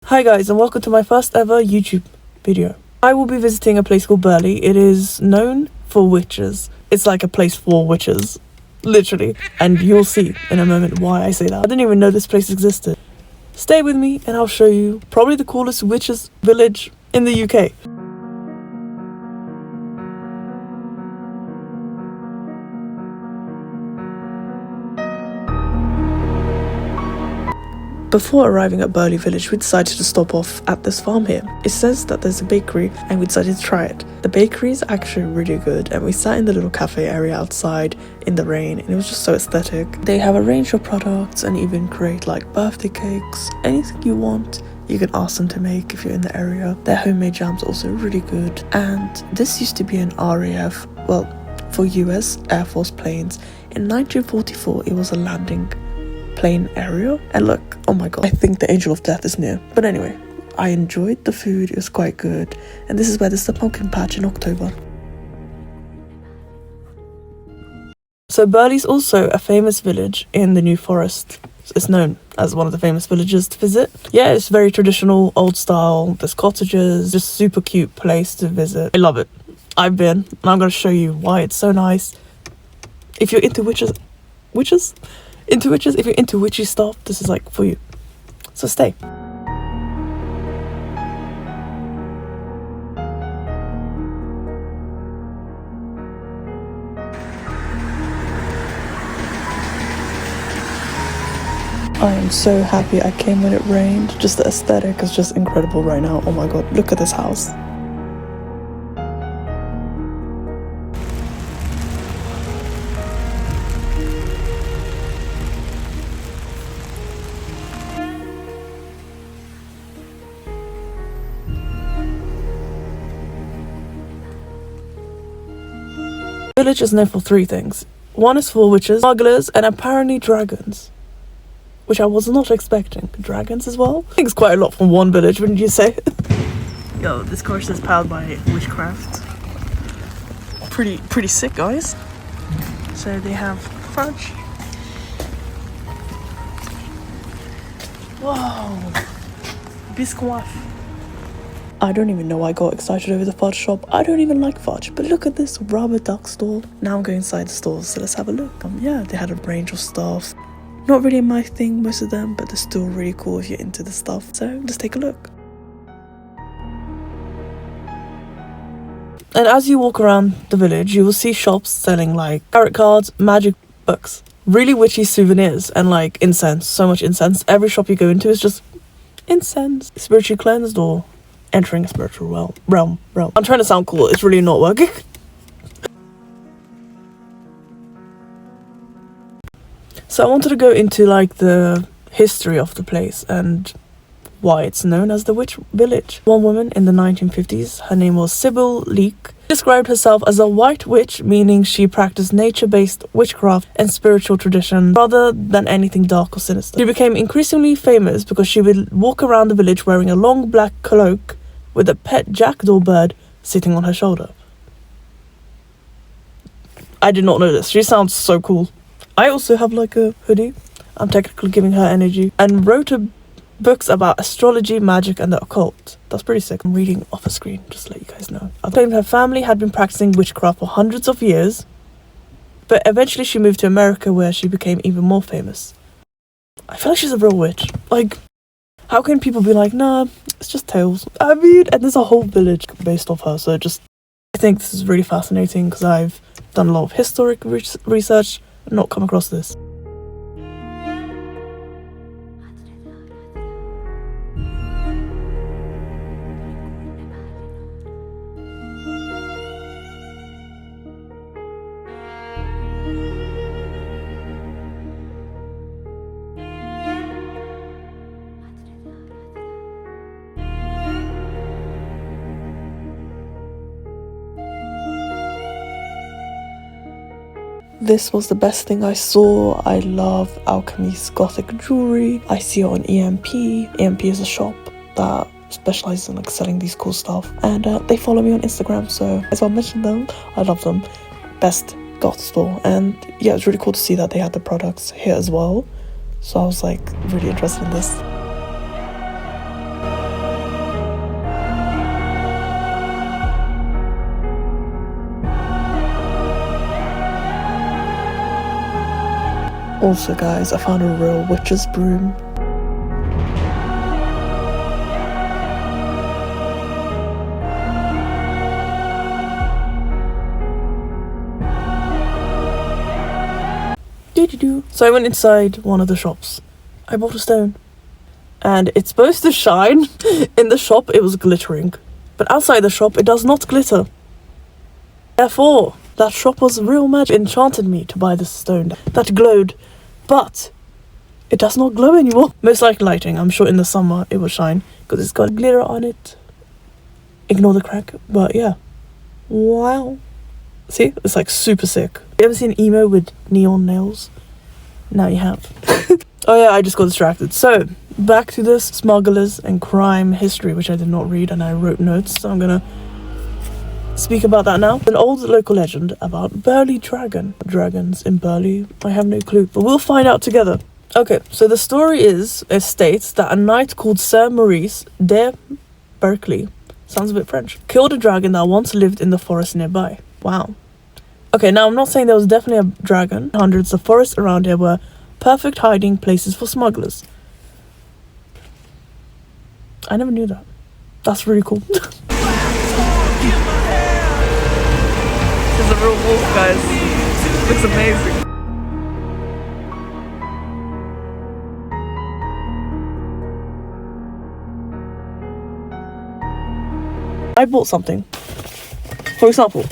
Hi guys, and welcome to my first ever YouTube video. I will be visiting a place called Burley. It is known for witches. It's like a place for witches, literally. And you'll see in a moment why I say that. I didn't even know this place existed. Stay with me and I'll show you probably the coolest witches village in the UK. Before arriving at Burley Village, we decided to stop off at this farm here. It says that there's a bakery and we decided to try it. The bakery is actually really good and we sat in the little cafe area outside in the rain and it was just so aesthetic. They have a range of products and even create like birthday cakes. Anything you want, you can ask them to make if you're in the area. Their homemade jams are also really good. And this used to be an RAF, well, for US Air Force planes. In 1944, it was a landing plane area, and look, oh my god, I think the angel of death is near. But anyway, I enjoyed the food, it was quite good, and this is where there's the pumpkin patch in October. So Burley's also a famous village in the New Forest. It's known as one of the famous villages to visit. Yeah, it's very traditional, old style, there's cottages, just super cute place to visit. I love it. I've been, and I'm going to show you why it's so nice. If you're into witches, if you're into witchy stuff, this is like for you. So stay. I am so happy I came when it rained. Just the aesthetic is just incredible right now. Oh my god, look at this house. The village is known for three things. One is for witches, smugglers, and apparently dragons. Which I was not expecting. Dragons as well? I think it's quite a lot from one village, wouldn't you say? Yo, this course is powered by witchcraft. Pretty sick, guys. So they have fudge. Whoa! Biscoff. I don't even know why I got excited over the fudge shop. I don't even like fudge, but look at this rubber duck stall. Now I'm going inside the store, so let's have a look. Yeah, they had a range of stuff. Not really my thing, most of them, but they're still really cool if you're into the stuff. So just take a look. And as you walk around the village, you will see shops selling like tarot cards, magic books, really witchy souvenirs, and like incense. So much incense. Every shop you go into is just incense. Spiritually cleansed or entering a spiritual realm. I'm trying to sound cool, it's really not working. So I wanted to go into like the history of the place and why it's known as the Witch Village. One woman in the 1950s, her name was Sybil Leek, described herself as a white witch, meaning she practiced nature-based witchcraft and spiritual tradition rather than anything dark or sinister. She became increasingly famous because she would walk around the village wearing a long black cloak with a pet jackdaw bird sitting on her shoulder. I did not know this. She sounds so cool. I also have like a hoodie. I'm technically giving her energy. And wrote books about astrology, magic and the occult. That's pretty sick. I'm reading off a screen, just to let you guys know. I claimed her family had been practicing witchcraft for hundreds of years. But eventually she moved to America where she became even more famous. I feel like she's a real witch. Like, how can people be like, nah, it's just tales? I mean, and there's a whole village based off her, so I think this is really fascinating because I've done a lot of historic research and not come across this. This was the best thing I saw. I love Alchemy's gothic jewelry. I see it on EMP. EMP is a shop that specializes in like selling these cool stuff, and they follow me on Instagram, so as I mentioned them, I love them. Best goth store. And yeah, it's really cool to see that they had the products here as well, so I was like really interested in this. Also guys, I found a real witch's broom. So I went inside one of the shops. I bought a stone. And it's supposed to shine. In the shop it was glittering. But outside the shop it does not glitter. Therefore, that shop was real magic. It enchanted me to buy this stone that glowed. But it does not glow anymore. Most like lighting. I'm sure in the summer it will shine because it's got glitter on it. Ignore the crack. But yeah. Wow. See? It's like super sick. You ever seen emo with neon nails? Now you have. Oh yeah, I just got distracted. So, back to this smugglers and crime history, which I did not read and I wrote notes. So I'm gonna speak about that now. An old local legend about Burley dragon. Dragons in Burley? I have no clue, but we'll find out together. Okay, so the story states that a knight called Sir Maurice de Burley, sounds a bit French, killed a dragon that once lived in the forest nearby. Wow. Okay, now I'm not saying there was definitely a dragon. Hundreds of forests around here were perfect hiding places for smugglers. I never knew that. That's really cool. There's a real wolf, guys. Looks amazing. I bought something. For example,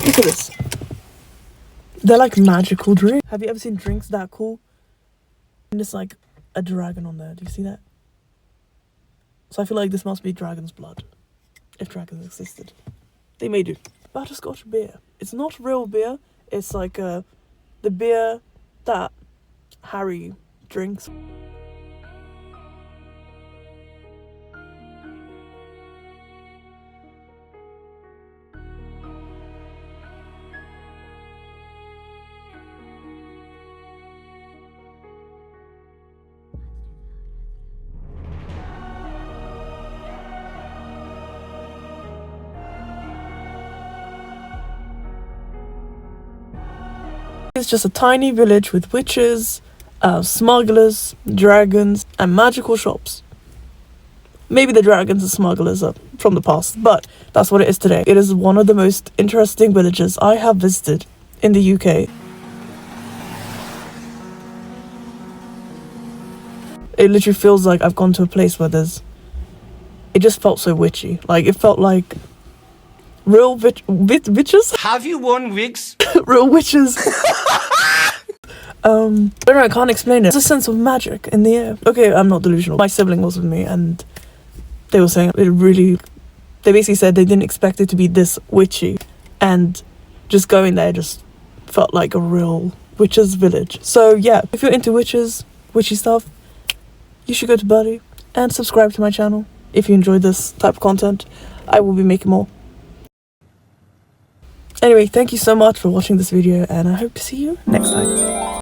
look at this. They're like magical drinks. Have you ever seen drinks that cool? And it's like a dragon on there. Do you see that? So I feel like this must be dragon's blood. If dragons existed. They may do. Butterscotch beer. It's not real beer. It's like the beer that Harry drinks. It's just a tiny village with witches, smugglers, dragons, and magical shops. Maybe the dragons and smugglers are from the past, but that's what it is today. It is one of the most interesting villages I have visited in the UK. It literally feels like I've gone to a place where it just felt so witchy. Like, it felt like real witches? Have you won wigs? Real witches. I don't know, I can't explain it. There's a sense of magic in the air. Okay, I'm not delusional. My sibling was with me and they were saying they basically said they didn't expect it to be this witchy. And just going there just felt like a real witches village. So yeah, if you're into witchy stuff, you should go to Burley and subscribe to my channel. If you enjoyed this type of content, I will be making more. Anyway, thank you so much for watching this video and I hope to see you next time.